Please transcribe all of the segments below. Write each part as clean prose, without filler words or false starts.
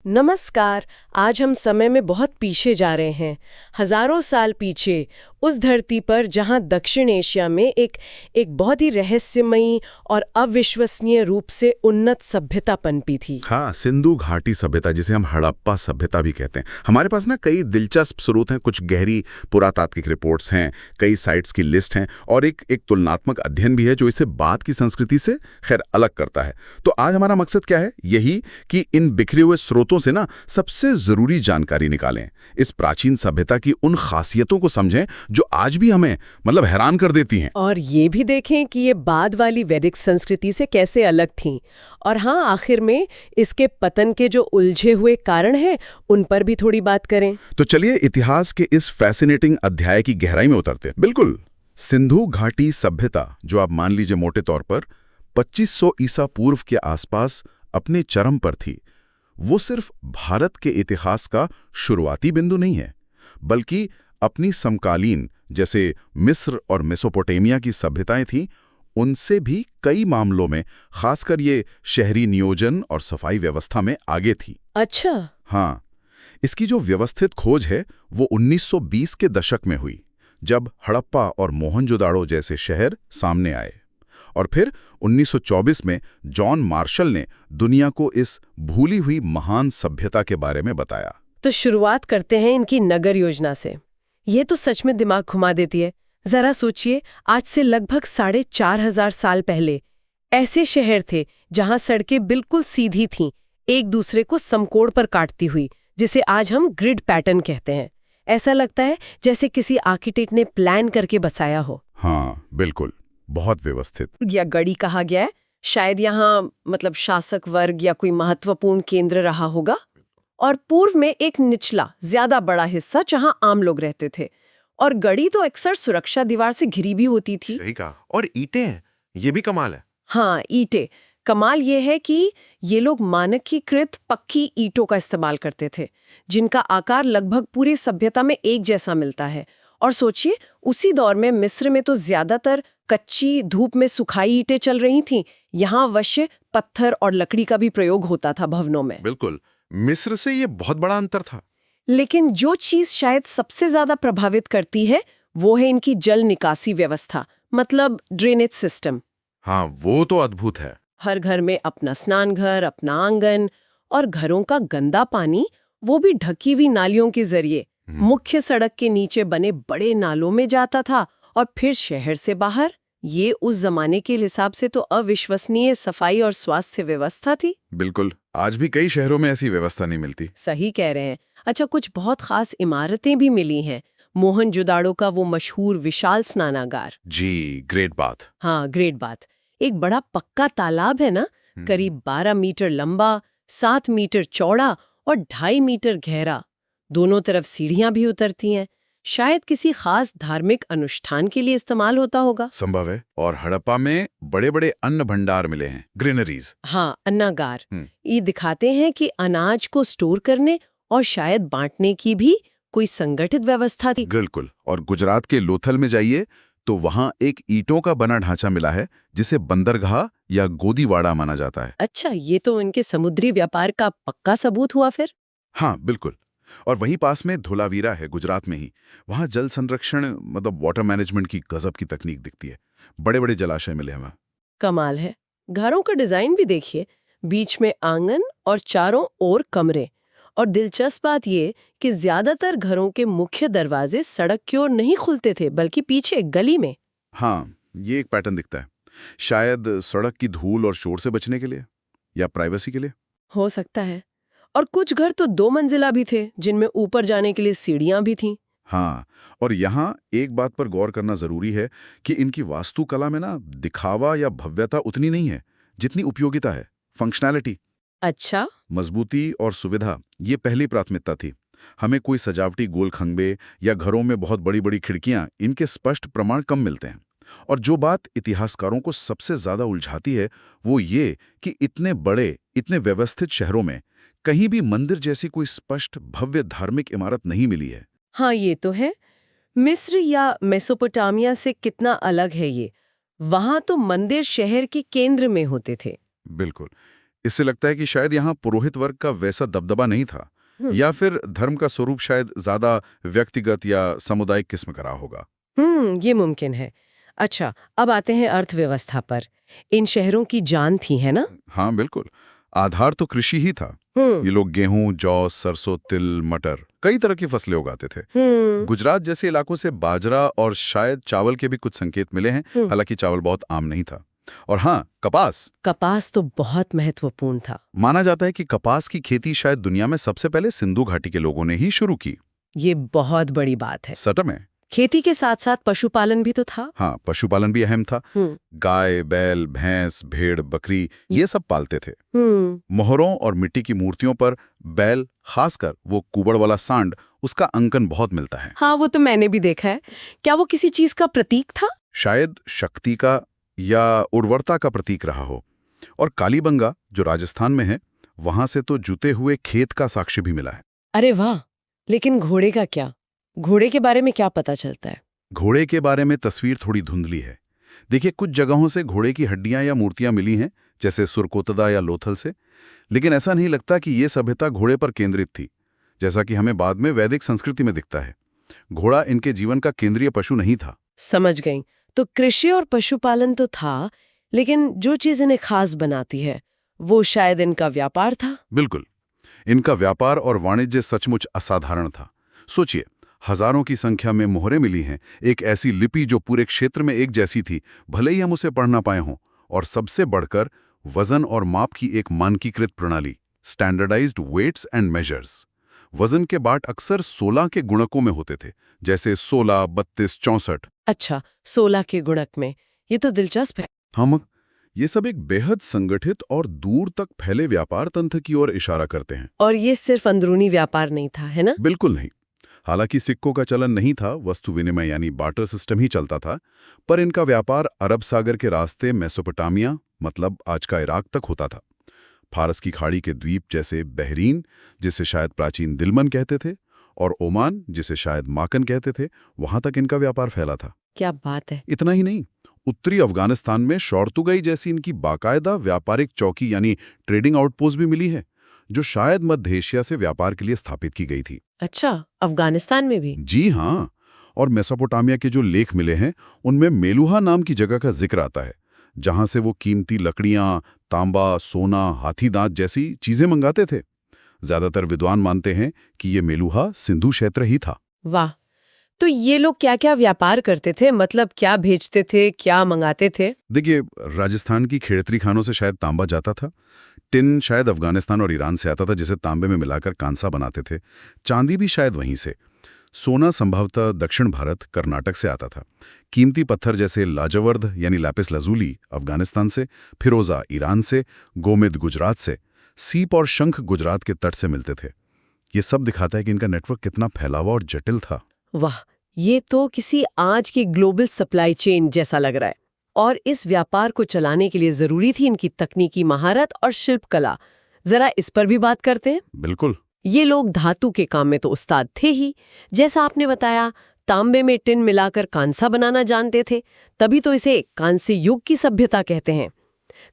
नमस्कार। आज हम समय में बहुत पीछे जा रहे हैं, हजारों साल पीछे, उस धरती पर जहां दक्षिण एशिया में एक बहुत ही रहस्यमयी और अविश्वसनीय रूप से उन्नत सभ्यता पनपी थी। हाँ, सिंधु घाटी सभ्यता जिसे हम हड़प्पा सभ्यता भी कहते हैं। हमारे पास ना कई दिलचस्प स्रोत हैं, कुछ गहरी पुरातात्विक रिपोर्ट्स हैं, कई साइट्स की लिस्ट हैं और एक तुलनात्मक अध्ययन भी है जो इसे बाद की संस्कृति से खैर अलग करता है। तो आज हमारा मकसद क्या है? यही कि इन बिखरे हुए स्रोतों से ना सबसे जरूरी जानकारी निकालें, इस प्राचीन सभ्यता की उन खासियतों को समझें जो आज भी हमें हैरान कर देती हैं। और ये भी देखें कि ये बाद वाली वैदिक संस्कृति से कैसे अलग थीं। और हाँ, आखिर में इसके पतन के जो उलझे हुए कारण हैं उन पर भी थोड़ी बात करें। तो चलिए इतिहास के इस फैसिनेटिंग अध्याय की गहराई में उतरते हैं। बिल्कुल, सिंधु घाटी सभ्यता जो आप मान लीजिए मोटे तौर पर 2500 ईसा पूर्व के आसपास अपने चरम पर थी, वो सिर्फ भारत के इतिहास का शुरुआती बिंदु नहीं है, बल्कि अपनी समकालीन जैसे मिस्र और मेसोपोटामिया की सभ्यताएं थीं, उनसे भी कई मामलों में, खासकर ये शहरी नियोजन और सफाई व्यवस्था में आगे थी। अच्छा। हाँ, इसकी जो व्यवस्थित खोज है वो 1920 के दशक में हुई, जब हड़प्पा और मोहनजोदाड़ो जैसे शहर सामने आए। और फिर 1924 में जॉन मार्शल ने दुनिया को इस भूली हुई महान सभ्यता के बारे में बताया। तो शुरुआत करते हैं इनकी नगर योजना से। ये तो सच में दिमाग घुमा देती है। जरा सोचिए, आज से लगभग 4,500 साल पहले ऐसे शहर थे जहां सड़कें बिल्कुल सीधी थीं, एक दूसरे को समकोण पर काटती हुई, जिसे आज हम ग्रिड पैटर्न कहते हैं। ऐसा लगता है जैसे किसी आर्किटेक्ट ने प्लान करके बसाया हो। हाँ बिल्कुल, बहुत व्यवस्थित। या गढ़ी कहा गया है, शायद यहाँ शासक वर्ग या कोई महत्वपूर्ण केंद्र रहा होगा। और पूर्व में एक निचला ज्यादा बड़ा हिस्सा जहां आम लोग रहते थे। और गढ़ी तो अक्सर सुरक्षा दीवार से घिरी भी होती थी। सही कहा। और ईंटें हैं, ये भी कमाल है। हाँ, ईंटें। कमाल ये है कि ये लोग मानकीकृत पक्की ईंटों का इस्तेमाल करते थे, जिनका आकार लगभग पूरी सभ्यता में एक जैसा मिलता है। और सोचिए, उसी दौर में मिस्र में तो ज्यादातर कच्ची धूप में सुखाई ईंटें चल रही थीं। यहाँ अवश्य पत्थर और लकड़ी का भी प्रयोग होता था भवनों में। बिल्कुल, मिस्र से ये बहुत बड़ा अंतर था। लेकिन जो चीज शायद सबसे ज्यादा प्रभावित करती है वो है इनकी जल निकासी व्यवस्था, मतलब ड्रेनेज सिस्टम। हाँ, वो तो अद्भुत है। हर घर में अपना स्नान घर, अपना आंगन, और घरों का गंदा पानी वो भी ढकी हुई नालियों के जरिए मुख्य सड़क के नीचे बने बड़े नालों में जाता था और फिर शहर से बाहर। ये उस जमाने के हिसाब से तो अविश्वसनीय सफाई और स्वास्थ्य व्यवस्था थी। बिल्कुल, आज भी कई शहरों में ऐसी व्यवस्था नहीं मिलती। सही कह रहे हैं। अच्छा, कुछ बहुत खास इमारतें भी मिली हैं। मोहनजोदाड़ो का वो मशहूर विशाल स्नानागार। जी, ग्रेट बात। हाँ, ग्रेट बात। एक बड़ा पक्का तालाब है ना, करीब 12 मीटर लंबा, 7 मीटर चौड़ा और 2.5 मीटर गहरा। दोनों तरफ सीढ़ियां भी उतरती हैं। शायद किसी खास धार्मिक अनुष्ठान के लिए इस्तेमाल होता होगा। संभव है। और हड़प्पा में बड़े बड़े अन्न भंडार मिले हैं, ग्रेनरीज। हाँ, अन्नागार। ये दिखाते हैं कि अनाज को स्टोर करने और शायद बांटने की भी कोई संगठित व्यवस्था थी। बिल्कुल। और गुजरात के लोथल में जाइए तो वहां एक ईंटों का बना ढांचा मिला है जिसे बंदरगाह या गोदीवाड़ा माना जाता है। अच्छा, ये तो उनके समुद्री व्यापार का पक्का सबूत हुआ फिर। हाँ बिल्कुल। और वहीं पास में धोलावीरा है, गुजरात में ही। वहां जल संरक्षण वाटर मैनेजमेंट की गजब की तकनीक दिखती है। बड़े बड़े जलाशय मिले हैं वहां। कमाल है। घरों का डिजाइन भी देखिए, बीच में आंगन और चारों ओर कमरे। और दिलचस्प बात ये कि ज्यादातर घरों के मुख्य दरवाजे सड़क की ओर नहीं खुलते थे, बल्कि पीछे गली में। हाँ, ये एक पैटर्न दिखता है। शायद सड़क की धूल और शोर से बचने के लिए या प्राइवेसी के लिए। हो सकता है। और कुछ घर तो 2 मंजिला भी थे, जिनमें ऊपर जाने के लिए सीढ़ियां भी थीं। हाँ, और यहाँ एक बात पर गौर करना जरूरी है कि इनकी वास्तुकला में ना दिखावा या भव्यता उतनी नहीं है जितनी उपयोगिता है, फंक्शनैलिटी। अच्छा। मजबूती और सुविधा ये पहली प्राथमिकता थी। हमें कोई सजावटी गोल खंबे या घरों में बहुत बड़ी बड़ी खिड़कियां, इनके स्पष्ट प्रमाण कम मिलते हैं। और जो बात इतिहासकारों को सबसे ज्यादा उलझाती है वो ये कि इतने बड़े, इतने व्यवस्थित शहरों में कहीं भी मंदिर जैसी कोई स्पष्ट भव्य धार्मिक इमारत नहीं मिली है। हाँ, ये तो है। मिस्र या मेसोपोटामिया से कितना अलग है ये। वहां तो मंदिर शहर के केंद्र में होते थे। बिल्कुल। इससे लगता है कि शायद यहाँ पुरोहित वर्ग का वैसा दबदबा नहीं था, या फिर धर्म का स्वरूप शायद ज्यादा व्यक्तिगत या सामुदायिक किस्म का रहा होगा। ये मुमकिन है। अच्छा, अब आते हैं अर्थव्यवस्था पर। इन शहरों की जान थी, है ना? हाँ बिल्कुल, आधार तो कृषि ही था। ये लोग गेहूं, जौ, सरसों, तिल, मटर, कई तरह की फसलें उगाते थे। गुजरात जैसे इलाकों से बाजरा और शायद चावल के भी कुछ संकेत मिले हैं, हालांकि चावल बहुत आम नहीं था। और हाँ, कपास तो बहुत महत्वपूर्ण था। माना जाता है कि कपास की खेती शायद दुनिया में सबसे पहले सिंधु घाटी के लोगों ने ही शुरू की। ये बहुत बड़ी बात है। सच में खेती के साथ साथ पशुपालन भी तो था। हाँ, पशुपालन भी अहम था। गाय, बैल, भैंस, भेड़, बकरी, ये सब पालते थे। मोहरों और मिट्टी की मूर्तियों पर बैल, खासकर वो कुबड़ वाला सांड, उसका अंकन बहुत मिलता है। हाँ, वो तो मैंने भी देखा है। क्या वो किसी चीज का प्रतीक था? शायद शक्ति का या उर्वरता का प्रतीक रहा हो। और कालीबंगा, जो राजस्थान में है, वहां से तो जुते हुए खेत का साक्ष्य भी मिला है। अरे वाह! लेकिन घोड़े का क्या? घोड़े के बारे में क्या पता चलता है? घोड़े के बारे में तस्वीर थोड़ी धुंधली है। देखिए, कुछ जगहों से घोड़े की हड्डियां या मूर्तियां मिली हैं, जैसे सुरकोतदा या लोथल से, लेकिन ऐसा नहीं लगता कि ये सभ्यता घोड़े पर केंद्रित थी, जैसा कि हमें बाद में वैदिक संस्कृति में दिखता है। घोड़ा इनके जीवन का केंद्रीय पशु नहीं था। समझ गई। तो कृषि और पशुपालन तो था, लेकिन जो चीज इन्हें खास बनाती है वो शायद इनका व्यापार था। बिल्कुल, इनका व्यापार और वाणिज्य सचमुच असाधारण था। सोचिए, हजारों की संख्या में मोहरें मिली हैं, एक ऐसी लिपि जो पूरे क्षेत्र में एक जैसी थी, भले ही हम उसे पढ़ ना पाए हों, और सबसे बढ़कर वजन और माप की एक मानकीकृत प्रणाली, स्टैंडर्डाइज्ड वेट्स एंड मेजर्स। वजन के बाट अक्सर 16 के गुणकों में होते थे, जैसे 16, 32, 64। अच्छा, 16 के गुणक में, ये तो दिलचस्प है। हम ये सब एक बेहद संगठित और दूर तक फैले व्यापार तंत्र की ओर इशारा करते हैं। और ये सिर्फ अंदरूनी व्यापार नहीं था, है ना? बिल्कुल नहीं। हालांकि सिक्कों का चलन नहीं था, वस्तु विनिमय यानी बार्टर सिस्टम ही चलता था, पर इनका व्यापार अरब सागर के रास्ते मेसोपोटामिया, मतलब आज का इराक तक होता था। फारस की खाड़ी के द्वीप जैसे बहरीन, जिसे शायद प्राचीन दिलमन कहते थे, और ओमान, जिसे शायद माकन कहते थे, वहां तक इनका व्यापार फैला था। क्या बात है! इतना ही नहीं, उत्तरी अफगानिस्तान में शौर्तुगाई जैसी इनकी बाकायदा व्यापारिक चौकी यानी ट्रेडिंग आउटपोस्ट भी मिली है, जो शायद मध्य एशिया से व्यापार के लिए स्थापित की गई थी। अच्छा, अफगानिस्तान में भी? जी हाँ, और मेसोपोटामिया के जो लेख मिले हैं, उनमें मेलुहा नाम की जगह का जिक्र आता है, जहां से वो कीमती लकड़ियां, तांबा, सोना, हाथी दांत जैसी चीजें मंगाते थे। ज्यादातर विद्वान मानते हैं कि ये मेलुहा सिंधु क्षेत्र ही था। वाह! तो ये लोग क्या-क्या व्यापार करते थे? मतलब क्या भेजते थे, क्या मंगाते थे? देखिए, राजस्थान की खेड़तरी खानों से शायद तांबा जाता था। टिन शायद अफगानिस्तान और ईरान से आता था, जिसे तांबे में मिलाकर कांसा बनाते थे। चांदी भी शायद वहीं से। सोना संभवतः दक्षिण भारत, कर्नाटक से आता था। कीमती पत्थर जैसे लाजवर्द यानी लैपिस लाजुली अफगानिस्तान से, फिरोजा ईरान से, गोमेद गुजरात से, सीप और शंख गुजरात के तट से मिलते थे। ये सब दिखाता है कि इनका नेटवर्क कितना फैला हुआ और जटिल था। वाह! ये तो किसी आज की ग्लोबल सप्लाई चेन जैसा लग रहा है। और इस व्यापार को चलाने के लिए जरूरी थी इनकी तकनीकी महारत और शिल्पकला। जरा इस पर भी बात करते हैं। बिल्कुल। ये लोग धातु के काम में तो उस्ताद थे ही। जैसा आपने बताया, तांबे में टिन मिलाकर कांसा बनाना जानते थे, तभी तो इसे कांस्य युग की सभ्यता कहते हैं।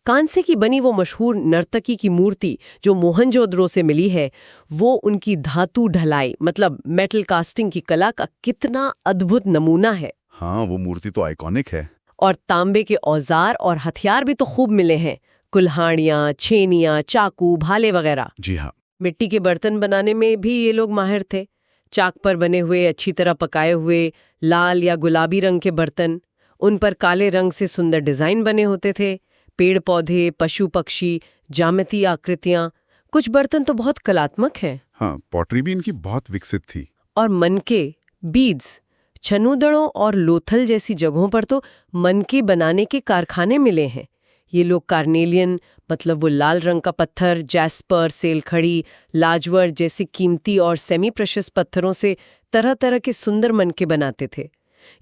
कांसे की बनी वो मशहूर नर्तकी की मूर्ति जो मोहनजोदड़ो से मिली है, वो उनकी धातु ढलाई मतलब मेटल कास्टिंग की कला का कितना अद्भुत नमूना है। हाँ, वो मूर्ति तो आइकॉनिक है। और तांबे के औजार और हथियार भी तो खूब मिले हैं, कुल्हाड़ियाँ, छेनियाँ, चाकू, भाले वगैरह। जी हाँ। मिट्टी के बर्तन बनाने में भी ये लोग माहिर थे। चाक पर बने हुए, अच्छी तरह पकाए हुए लाल या गुलाबी रंग के बर्तन, उन पर काले रंग से सुंदर डिजाइन बने होते थे। पेड़ पौधे, पशु पक्षी, ज्यामितीय आकृतियां, कुछ बर्तन तो बहुत कलात्मक हैं। हाँ, पॉटरी भी इनकी बहुत विकसित थी। और मनके, बीड्स, छनुदड़ों और लोथल जैसी जगहों पर तो मनके बनाने के कारखाने मिले हैं। ये लोग कार्नेलियन मतलब वो लाल रंग का पत्थर, जैस्पर, सेलखड़ी, लाजवर जैसे कीमती और सेमी प्रेशियस पत्थरों से तरह तरह के सुंदर मनके बनाते थे।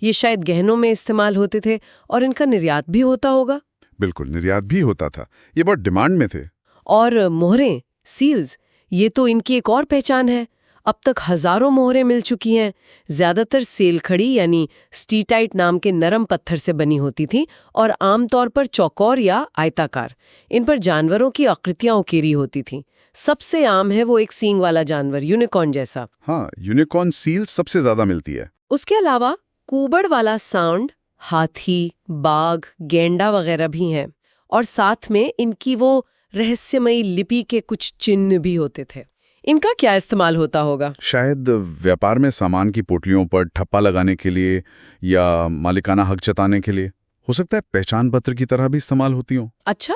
ये शायद गहनों में इस्तेमाल होते थे और इनका निर्यात भी होता होगा। बिल्कुल, निर्यात भी होता था। ये बहुत डिमांड में थे। और मोहरें, सील्स, ये तो इनकी एक और पहचान है। अब तक हजारों मोहरें मिल चुकी हैं। ज्यादातर सेलखड़ी यानी स्टीटाइट नाम के नरम पत्थर से बनी होती थी और आमतौर पर चौकोर या आयताकार। इन पर जानवरों की आकृतियां उकेरी होती थीं। सबसे आम है वो एक सींग वाला जानवर, यूनिकॉर्न जैसा। हाँ, यूनिकॉर्न सील सबसे ज्यादा मिलती है। उसके अलावा कुबड़ वाला सांड, हाथी, बाघ, गेंडा वगैरह भी हैं। और साथ में इनकी वो रहस्यमयी लिपि के कुछ चिन्ह भी होते थे। इनका क्या इस्तेमाल होता होगा? शायद व्यापार में सामान की पोटलियों पर ठप्पा लगाने के लिए या मालिकाना हक जताने के लिए। हो सकता है पहचान पत्र की तरह भी इस्तेमाल होती हो। अच्छा,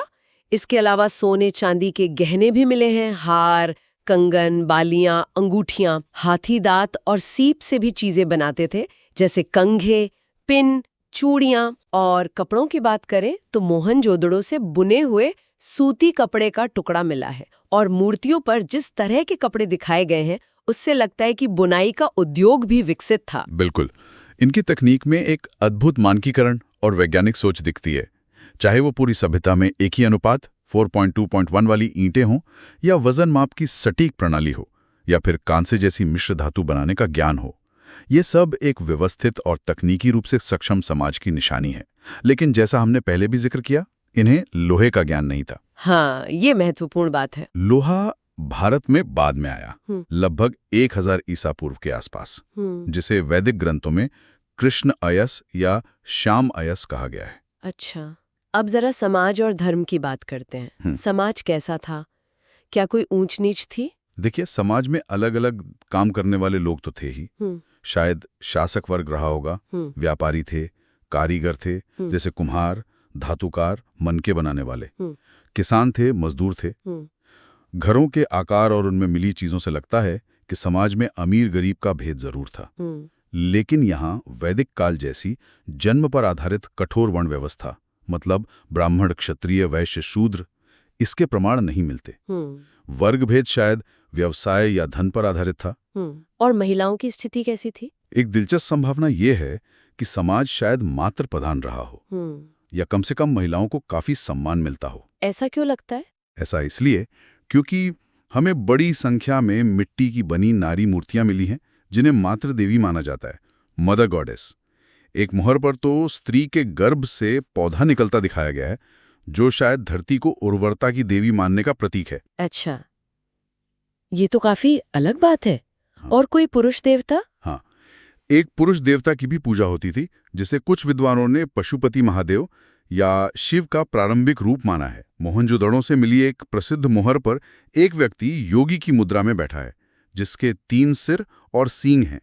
इसके अलावा सोने चांदी के गहने भी मिले हैं। हार, कंगन, बालियां, अंगूठियां। हाथी दांत और सीप से भी चीजें बनाते थे, जैसे कंघे, पिन, चूड़ियां। और कपड़ों की बात करें तो मोहनजोदड़ो से बुने हुए सूती कपड़े का टुकड़ा मिला है। और मूर्तियों पर जिस तरह के कपड़े दिखाए गए हैं, उससे लगता है कि बुनाई का उद्योग भी विकसित था। बिल्कुल, इनकी तकनीक में एक अद्भुत मानकीकरण और वैज्ञानिक सोच दिखती है। चाहे वो पूरी सभ्यता में एक ही अनुपात 4.2.1 वाली ईंटें हों, या वजन माप की सटीक प्रणाली हो, या फिर कांसे जैसी मिश्र धातु बनाने का ज्ञान हो, ये सब एक व्यवस्थित और तकनीकी रूप से सक्षम समाज की निशानी है। लेकिन जैसा हमने पहले भी जिक्र किया, इन्हें लोहे का ज्ञान नहीं था। हाँ, ये महत्वपूर्ण बात है। लोहा भारत में बाद में आया, लगभग 1000 ईसा पूर्व के आसपास, जिसे वैदिक ग्रंथों में कृष्ण अयस या श्याम अयस कहा गया है। अच्छा, अब जरा समाज और धर्म की बात करते हैं। समाज कैसा था? क्या कोई ऊंच नीच थी? देखिए, समाज में अलग अलग काम करने वाले लोग तो थे ही। शायद शासक वर्ग रहा होगा, व्यापारी थे, कारीगर थे जैसे कुम्हार, धातुकार, मनके बनाने वाले, किसान थे, मजदूर थे। घरों के आकार और उनमें मिली चीजों से लगता है कि समाज में अमीर गरीब का भेद जरूर था। लेकिन यहाँ वैदिक काल जैसी जन्म पर आधारित कठोर वर्ण व्यवस्था, मतलब ब्राह्मण, क्षत्रिय, वैश्य, शूद्र, इसके प्रमाण नहीं मिलते। वर्ग भेद शायद व्यवसाय या धन पर आधारित था। और महिलाओं की स्थिति कैसी थी? एक दिलचस्प संभावना ये है कि समाज शायद मातृ प्रधान रहा हो, या कम से कम महिलाओं को काफी सम्मान मिलता हो। ऐसा क्यों लगता है? ऐसा इसलिए क्योंकि हमें बड़ी संख्या में मिट्टी की बनी नारी मूर्तियां मिली हैं जिन्हें मातृ देवी माना जाता है, मदर गॉडेस। एक मोहर पर तो स्त्री के गर्भ से पौधा निकलता दिखाया गया है, जो शायद धरती को उर्वरता की देवी मानने का प्रतीक है। अच्छा, ये तो काफी अलग बात है। हाँ। और कोई पुरुष देवता? हाँ, एक पुरुष देवता की भी पूजा होती थी, जिसे कुछ विद्वानों ने पशुपति महादेव या शिव का प्रारंभिक रूप माना है। मोहनजोदड़ो से मिली एक प्रसिद्ध मोहर पर एक व्यक्ति योगी की मुद्रा में बैठा है, जिसके 3 सिर और सींग हैं।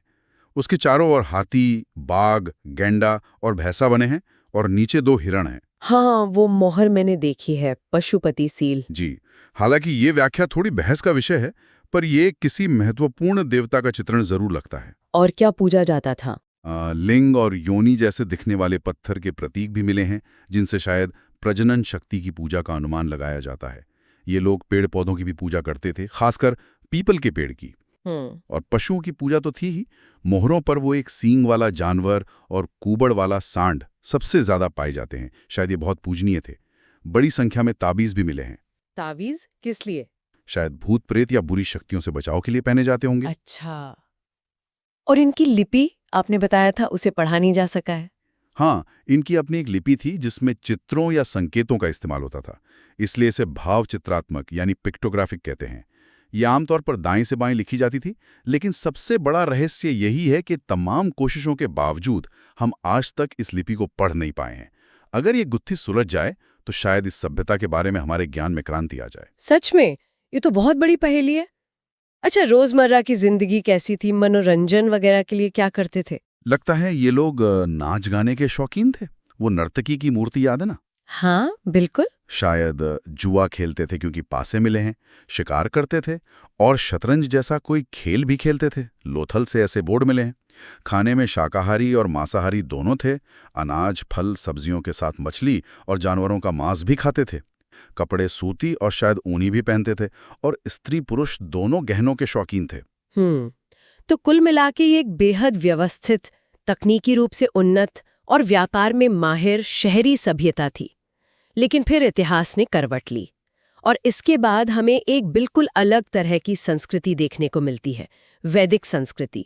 उसके चारों ओर हाथी, बाघ, गेंडा और भैंसा बने हैं, और नीचे 2 हिरण हैं। हाँ, वो मोहर मैंने देखी है, पशुपति सील। जी, हालांकि ये व्याख्या थोड़ी बहस का विषय है, पर यह किसी महत्वपूर्ण देवता का चित्रण जरूर लगता है। और क्या पूजा जाता था? लिंग और योनि जैसे दिखने वाले पत्थर के प्रतीक भी मिले हैं, जिनसे शायद प्रजनन शक्ति की पूजा का अनुमान लगाया जाता है। ये लोग पेड़ पौधों की भी पूजा करते थे, खासकर पीपल के पेड़ की। और पशुओं की पूजा तो थी ही, मोहरों पर वो एक सींग वाला जानवर और कुबड़ वाला सांड सबसे ज्यादा पाए जाते हैं। शायद ये बहुत पूजनीय थे। बड़ी संख्या में ताबीज भी मिले हैं। ताबीज किस लिए? शायद भूत प्रेत या बुरी शक्तियों से बचाव के लिए पहने जाते होंगे। अच्छा, और इनकी लिपि आपने बताया था उसे पढ़ा नहीं जा सका है। हाँ, इनकी अपनी एक लिपि थी जिसमें चित्रों या संकेतों का इस्तेमाल होता था, इसलिए इसे भाव चित्रात्मक यानी पिक्टोग्राफिक कहते हैं। ये आमतौर पर दाएं से बाएं लिखी जाती थी, लेकिन सबसे बड़ा रहस्य यही है कि तमाम कोशिशों के बावजूद हम आज तक इस लिपि को पढ़ नहीं पाए हैं। अगर ये गुत्थी सुलझ जाए तो शायद इस सभ्यता के बारे में हमारे ज्ञान में क्रांति आ जाए। सच में, ये तो बहुत बड़ी पहेली है। अच्छा, रोजमर्रा की जिंदगी कैसी थी? मनोरंजन वगैरह के लिए क्या करते थे? लगता है ये लोग नाच गाने के शौकीन थे। वो नर्तकी की मूर्ति याद है ना? हाँ, बिल्कुल। शायद जुआ खेलते थे क्योंकि पासे मिले हैं, शिकार करते थे, और शतरंज जैसा कोई खेल भी खेलते थे। लोथल से ऐसे बोर्ड मिले हैं। खाने में शाकाहारी और मांसाहारी दोनों थे। अनाज, फल, सब्जियों के साथ मछली और जानवरों का मांस भी खाते थे। कपड़े सूती और शायद ऊनी भी पहनते थे, और स्त्री पुरुष दोनों गहनों के शौकीन थे। तो कुल मिला के ये एक बेहद व्यवस्थित, तकनीकी रूप से उन्नत और व्यापार में माहिर शहरी सभ्यता थी। लेकिन फिर इतिहास ने करवट ली और इसके बाद हमें एक बिल्कुल अलग तरह की संस्कृति देखने को मिलती है, वैदिक संस्कृति।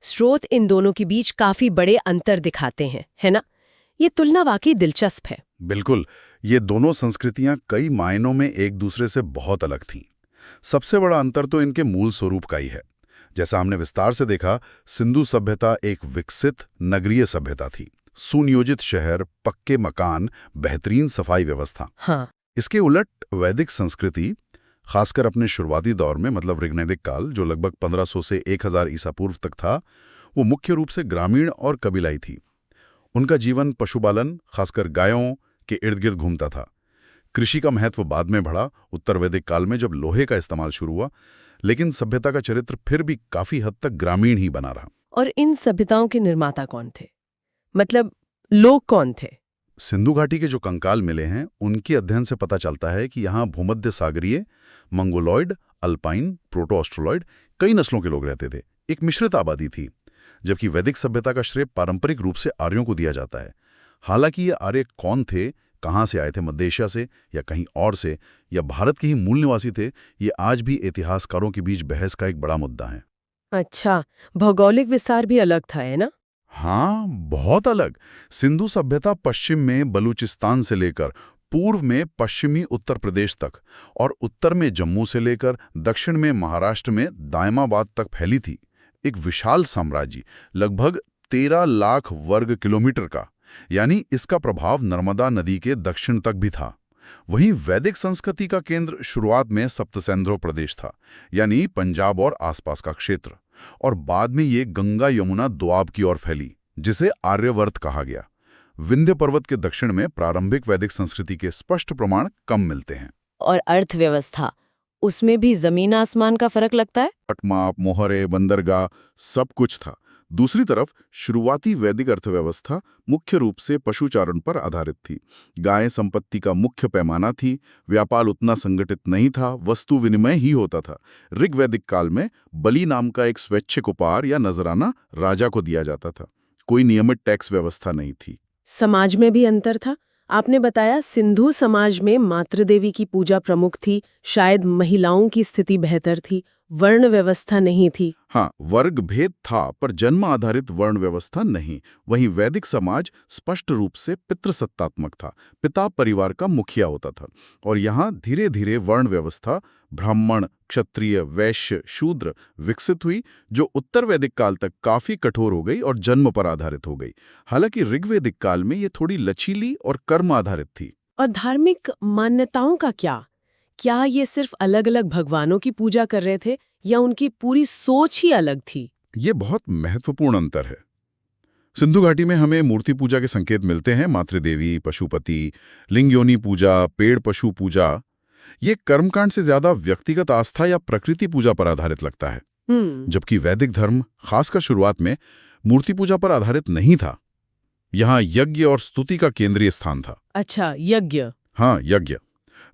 स्रोत इन दोनों के बीच काफी बड़े अंतर दिखाते हैं, है ना? ये तुलना वाकई दिलचस्प है। बिल्कुल, ये दोनों संस्कृतियां कई मायनों में एक दूसरे से बहुत अलग थीं। सबसे बड़ा अंतर तो इनके मूल स्वरूप का ही है। जैसा हमने विस्तार से देखा, सिंधु सभ्यता एक विकसित नगरीय सभ्यता थी। सुनियोजित शहर, पक्के मकान, बेहतरीन सफाई व्यवस्था। हाँ। इसके उलट वैदिक संस्कृति, खासकर अपने शुरुआती दौर में मतलब ऋग्वैदिक काल, जो लगभग 1500 से 1000 ईसा पूर्व तक था, वो मुख्य रूप से ग्रामीण और कबीलाई थी। उनका जीवन पशुपालन, खासकर गायों के इर्द गिर्द घूमता था। कृषि का महत्व बाद में बढ़ा, उत्तर वैदिक काल में जब लोहे का इस्तेमाल शुरू हुआ, लेकिन सभ्यता का चरित्र फिर भी काफी हद तक ग्रामीण ही बना रहा। और इन सभ्यताओं के निर्माता कौन थे? मतलब लोग कौन थे? सिंधु घाटी के जो कंकाल मिले हैं, उनके अध्ययन से पता चलता है कि यहाँ भूमध्य सागरीय, मंगोलॉयड, अल्पाइन, प्रोटो ऑस्ट्रोलॉयड कई नस्लों के लोग रहते थे। एक मिश्रित आबादी थी, जबकि वैदिक सभ्यता का श्रेय पारंपरिक रूप से आर्यों को दिया जाता है। हालांकि ये आर्य कौन थे, कहाँ से आए थे, मध्य एशिया से या कहीं और से, या भारत के ही मूल निवासी थे, ये आज भी इतिहासकारों के बीच बहस का एक बड़ा मुद्दा है। अच्छा, भौगोलिक विस्तार भी अलग था, है ना? हाँ, बहुत अलग। सिंधु सभ्यता पश्चिम में बलूचिस्तान से लेकर पूर्व में पश्चिमी उत्तर प्रदेश तक और उत्तर में जम्मू से लेकर दक्षिण में महाराष्ट्र में दायमाबाद तक फैली थी। एक विशाल साम्राज्य, लगभग 13 लाख वर्ग किलोमीटर का, यानी इसका प्रभाव नर्मदा नदी के दक्षिण तक भी था। वहीं वैदिक संस्कृति का केंद्र शुरुआत में सप्तसेंद्रो प्रदेश था, यानी पंजाब और आसपास का क्षेत्र, और बाद में ये गंगा यमुना दोआब की ओर फैली, जिसे आर्यवर्त कहा गया। विंध्य पर्वत के दक्षिण में प्रारंभिक वैदिक संस्कृति के स्पष्ट प्रमाण कम मिलते हैं। और अर्थव्यवस्था, उसमें भी जमीन आसमान का फर्क लगता है? पटमाप, मोहरे, बंदरगाह, सब कुछ था। दूसरी तरफ शुरुआती वैदिक अर्थव्यवस्था मुख्य रूप से पशुचारण पर आधारित थी। गाय संपत्ति का मुख्य पैमाना थी। व्यापार उतना संगठित नहीं था, वस्तु विनिमय ही होता था। ऋग्वैदिक काल में बलि नाम का एक स्वैच्छिक उपहार या नजराना राजा को दिया जाता था। कोई नियमित टैक्स व्यवस्था नहीं थी। समाज में भी अंतर था। आपने बताया सिंधु समाज में मातृदेवी की पूजा प्रमुख थी, शायद महिलाओं की स्थिति बेहतर थी, वर्ण व्यवस्था नहीं थी। हाँ, वर्ग भेद था, पर जन्म आधारित वर्ण व्यवस्था नहीं। वहीं वैदिक समाज स्पष्ट रूप से पितृसत्तात्मक था। पिता परिवार का मुखिया होता था, और यहाँ धीरे धीरे वर्ण व्यवस्था ब्राह्मण, क्षत्रिय, वैश्य, शूद्र विकसित हुई, जो उत्तर वैदिक काल तक काफी कठोर हो गई और जन्म पर आधारित हो गई। हालांकि ऋग्वैदिक काल में ये थोड़ी लचीली और कर्म आधारित थी। और धार्मिक मान्यताओं का क्या ये सिर्फ अलग-अलग भगवानों की पूजा कर रहे थे या उनकी पूरी सोच ही अलग थी? ये बहुत महत्वपूर्ण अंतर है। सिंधु घाटी में हमें मूर्ति पूजा के संकेत मिलते हैं। मातृदेवी, पशुपति, लिंग योनि पूजा, पेड़ पशु पूजा। ये कर्मकांड से ज्यादा व्यक्तिगत आस्था या प्रकृति पूजा पर आधारित लगता है। जबकि वैदिक धर्म, खासकर शुरुआत में, मूर्ति पूजा पर आधारित नहीं था। यहाँ यज्ञ और स्तुति का केंद्रीय स्थान था। अच्छा, यज्ञ। हाँ, यज्ञ।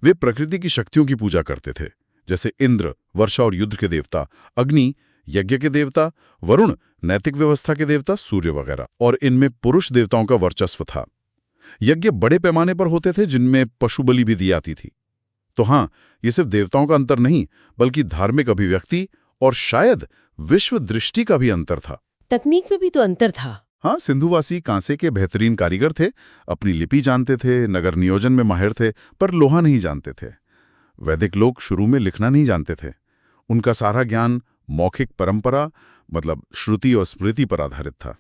वे प्रकृति की शक्तियों की पूजा करते थे, जैसे इंद्र, वर्षा और युद्ध के देवता, अग्नि, यज्ञ के देवता, वरुण, नैतिक व्यवस्था के देवता, सूर्य वगैरह। और इनमें पुरुष देवताओं का वर्चस्व था। यज्ञ बड़े पैमाने पर होते थे, जिनमें पशु बलि भी दी जाती थी। तो हाँ, ये सिर्फ देवताओं का अंतर नहीं, बल्कि धार्मिक अभिव्यक्ति और शायद विश्व दृष्टि का भी अंतर था। तकनीक में भी तो अंतर था। हाँ, सिंधुवासी कांसे के बेहतरीन कारीगर थे, अपनी लिपि जानते थे, नगर नियोजन में माहिर थे, पर लोहा नहीं जानते थे। वैदिक लोग शुरू में लिखना नहीं जानते थे। उनका सारा ज्ञान मौखिक परंपरा, मतलब श्रुति और स्मृति पर आधारित था।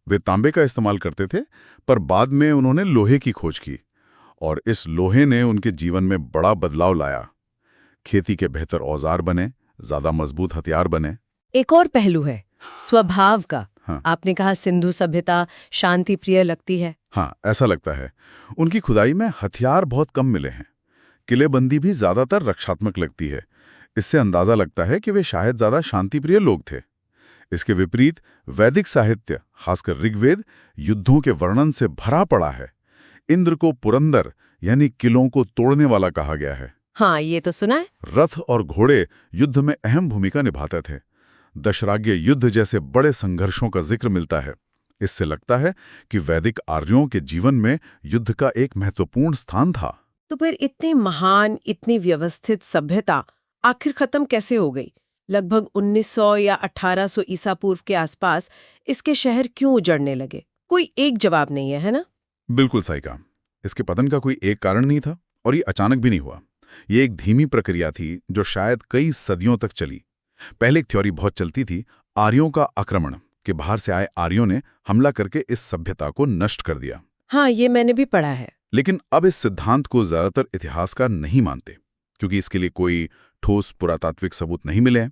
वे तांबे का इस्तेमाल करते थे, पर बाद में उन्होंने लोहे की खोज की, और इस लोहे ने उनके जीवन में बड़ा बदलाव लाया। खेती के बेहतर औजार बने, ज्यादा मजबूत हथियार बने। एक और पहलू है स्वभाव का। हाँ। आपने कहा सिंधु सभ्यता शांति प्रिय लगती है। हाँ, ऐसा लगता है। उनकी खुदाई में हथियार बहुत कम मिले हैं। किलेबंदी भी ज्यादातर रक्षात्मक लगती है। इससे अंदाजा लगता है कि वे शायद ज्यादा शांतिप्रिय लोग थे। इसके विपरीत वैदिक साहित्य, खासकर ऋग्वेद, युद्धों के वर्णन से भरा पड़ा है। इंद्र को पुरंदर यानी किलों को तोड़ने वाला कहा गया है। हाँ, ये तो सुना है। रथ और घोड़े युद्ध में अहम भूमिका निभाते थे। दशराग्य युद्ध जैसे बड़े संघर्षों का जिक्र मिलता है। इससे लगता है कि वैदिक आर्यों के जीवन में युद्ध का एक महत्वपूर्ण स्थान था। तो फिर इतनी महान, इतनी व्यवस्थित सभ्यता आखिर खत्म कैसे हो गई? लगभग 1900 या 1800 ईसा पूर्व के आसपास इसके शहर क्यों उजड़ने लगे? कोई एक जवाब नहीं है ना? बिल्कुल सही कहा। इसके पतन का कोई एक कारण नहीं था और ये अचानक भी नहीं हुआ। ये एक धीमी प्रक्रिया थी जो शायद कई सदियों तक चली। पहले एक थ्योरी बहुत चलती थी, आर्यों का आक्रमण, कि बाहर से आए आर्यों ने हमला करके इस सभ्यता को नष्ट कर दिया। हाँ, ये मैंने भी पढ़ा है। लेकिन अब इस सिद्धांत को ज्यादातर इतिहासकार नहीं मानते, क्योंकि इसके लिए कोई ठोस पुरातात्विक सबूत नहीं मिले हैं।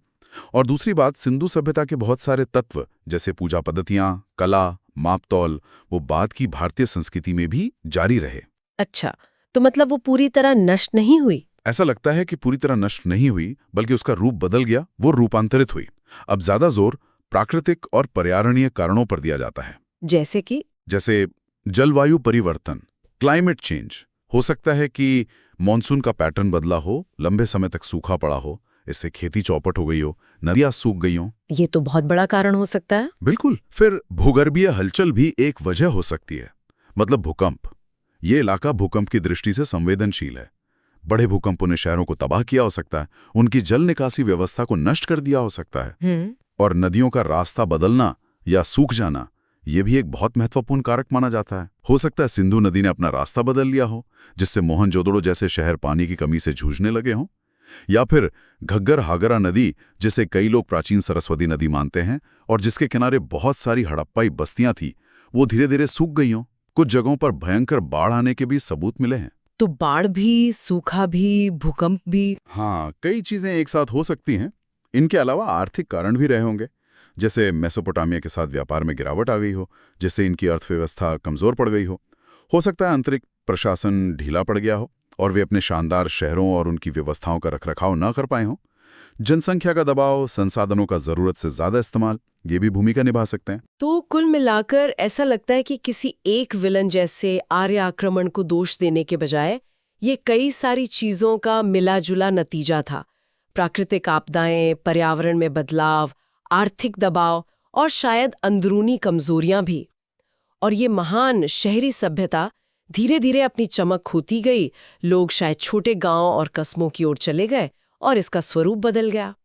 और दूसरी बात, सिंधु सभ्यता के बहुत सारे तत्व जैसे पूजा पद्धतियां, कला, मापतौल, वो बाद की भारतीय संस्कृति में भी जारी रहे। अच्छा, तो मतलब वो पूरी तरह नष्ट नहीं हुई? ऐसा लगता है कि पूरी तरह नष्ट नहीं हुई, बल्कि उसका रूप बदल गया, वो रूपांतरित हुई। अब ज्यादा जोर प्राकृतिक और पर्यावरणीय कारणों पर दिया जाता है। जैसे कि? जैसे जलवायु परिवर्तन, क्लाइमेट चेंज। हो सकता है कि मॉनसून का पैटर्न बदला हो, लंबे समय तक सूखा पड़ा हो, इससे खेती चौपट हो गई हो, नदियां सूख गई हो। ये तो बहुत बड़ा कारण हो सकता है। बिल्कुल। फिर भूगर्भीय हलचल भी एक वजह हो सकती है, मतलब भूकंप। ये इलाका भूकंप की दृष्टि से संवेदनशील है। बड़े भूकंपों ने शहरों को तबाह किया हो सकता है, उनकी जल निकासी व्यवस्था को नष्ट कर दिया हो सकता है। और नदियों का रास्ता बदलना या सूख जाना, ये भी एक बहुत महत्वपूर्ण कारक माना जाता है। हो सकता है सिंधु नदी ने अपना रास्ता बदल लिया हो, जिससे मोहनजोदड़ो जैसे शहर पानी की कमी से जूझने लगे हों। या फिर घग्गर हागरा नदी, जिसे कई लोग प्राचीन सरस्वती नदी मानते हैं और जिसके किनारे बहुत सारी हड़प्पाई बस्तियां थी, वो धीरे धीरे सूख गई हों। कुछ जगहों पर भयंकर बाढ़ आने के भी सबूत मिले हैं। तो बाढ़ भी, सूखा भी, भूकंप भी? हाँ, कई चीजें एक साथ हो सकती हैं। इनके अलावा आर्थिक कारण भी रहे होंगे, जैसे मेसोपोटामिया के साथ व्यापार में गिरावट आ गई हो, जिससे इनकी अर्थव्यवस्था कमजोर पड़ गई हो सकता है आंतरिक प्रशासन ढीला पड़ गया हो और वे अपने शानदार शहरों और उनकी व्यवस्थाओं का रखरखाव न कर पाए हों। जनसंख्या का दबाव, संसाधनों का जरूरत से ज्यादा इस्तेमाल, ये भी भूमिका निभा सकते हैं। तो कुल मिलाकर ऐसा लगता है कि किसी एक विलन जैसे आर्य आक्रमण को दोष देने के बजाय ये कई सारी चीजों का मिला-जुला नतीजा था। प्राकृतिक आपदाएं, पर्यावरण में बदलाव, आर्थिक दबाव और शायद अंदरूनी कमजोरियां भी। और ये महान शहरी सभ्यता धीरे धीरे अपनी चमक खोती गई। लोग शायद छोटे गांव और कस्बों की ओर चले गए और इसका स्वरूप बदल गया।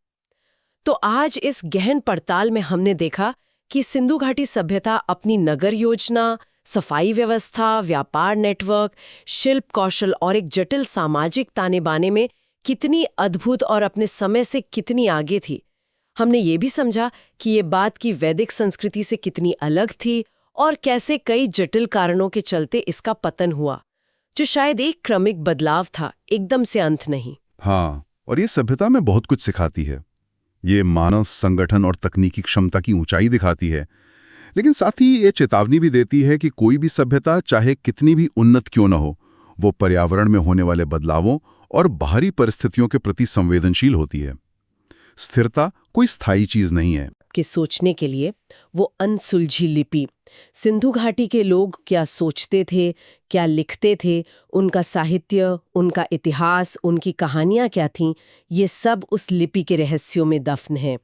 तो आज इस गहन पड़ताल में हमने देखा कि सिंधु घाटी सभ्यता अपनी नगर योजना, सफाई व्यवस्था, व्यापार नेटवर्क, शिल्प कौशल और एक जटिल सामाजिक ताने बाने में कितनी अद्भुत और अपने समय से कितनी आगे थी। हमने ये भी समझा कि ये बात की वैदिक संस्कृति से कितनी अलग थी और कैसे कई जटिल कारणों के चलते इसका पतन हुआ, जो शायद एक क्रमिक बदलाव था, एकदम से अंत नहीं। हाँ, और ये सभ्यता में बहुत कुछ सिखाती है। ये मानव संगठन और तकनीकी क्षमता की ऊंचाई दिखाती है, लेकिन साथ ही ये चेतावनी भी देती है कि कोई भी सभ्यता चाहे कितनी भी उन्नत क्यों न हो, वो पर्यावरण में होने वाले बदलावों और बाहरी परिस्थितियों के प्रति संवेदनशील होती है। स्थिरता कोई स्थायी चीज नहीं है। कि सोचने के लिए वो अनसुलझी लिपि, सिंधु घाटी के लोग क्या सोचते थे, क्या लिखते थे, उनका साहित्य, उनका इतिहास, उनकी कहानियां क्या थीं, ये सब उस लिपि के रहस्यों में दफन है।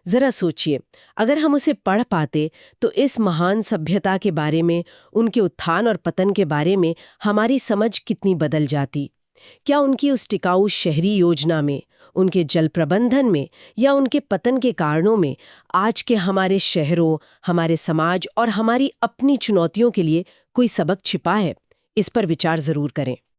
जरा सोचिए, अगर हम उसे पढ़ पाते तो इस महान सभ्यता के बारे में, उनके उत्थान और पतन के बारे में हमारी समझ कितनी बदल जाती। क्या उनकी उस टिकाऊ शहरी योजना में, उनके जल प्रबंधन में या उनके पतन के कारणों में आज के हमारे शहरों, हमारे समाज और हमारी अपनी चुनौतियों के लिए कोई सबक छिपा है? इस पर विचार जरूर करें।